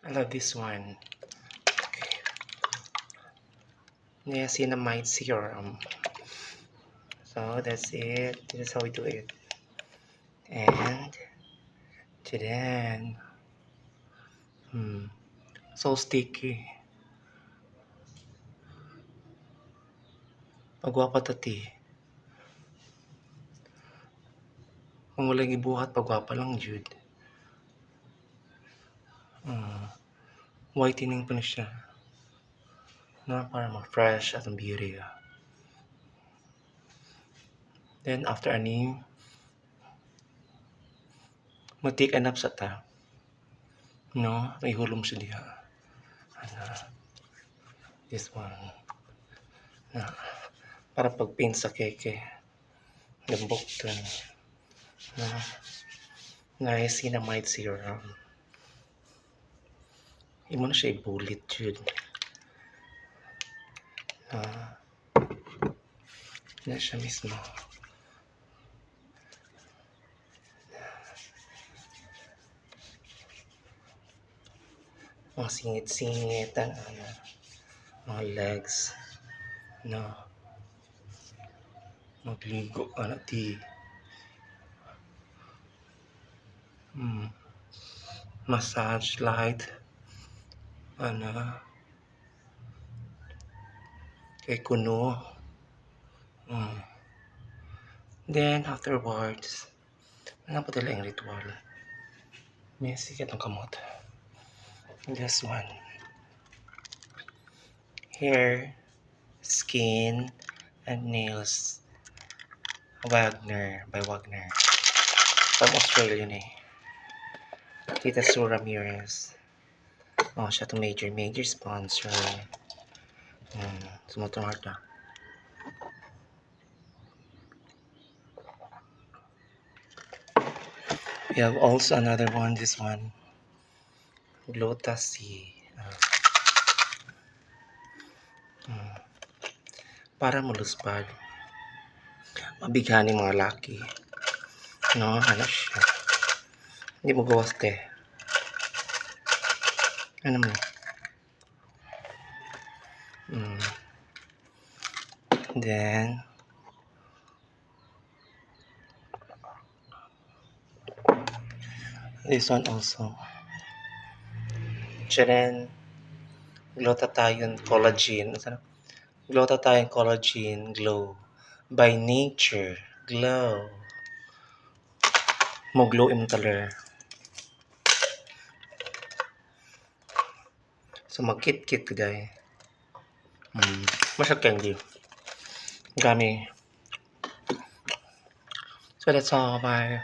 I love this one. Okay. Niacinamide serum. So that's it. This is how we do it. And then, so sticky. Pagwapa tati. Kung walang ibuhat, pagwapa lang, Jude. Whitening pa na siya. Na para ma-fresh at ang beauty. Then after ani, mag-take a nap sa ta. No, ihulom siya diha. This one. Na, para pag-paint sa keke. Gambok dun. Niacinamide serum. Imo na siya i-bullet, Jude. Na siya mismo. Mga singit-singit, mga legs. No. Magligo ka na, ti. Massage light. Kay kuno. Then afterwards, ano pa tala yung ritual? May sikat ang kamot. This one. Hair, skin, and nails. Wagner, by Wagner. From Australia eh. Tita Sue Ramirez. Oh, siya to major sponsor. Sumutunod na. We have also another one, this one. Glutasy. Para muluspad. Mabighan yung mga laki. No, ano siya. Hindi mo gawas te. Ano mo? Then, this one also. Then, glutathione collagen. Glutathione collagen glow. By Nature. Glow. Mo glow im color. So, magkit-kit guys. Masya candy. Gummy. So, that's all. Bye.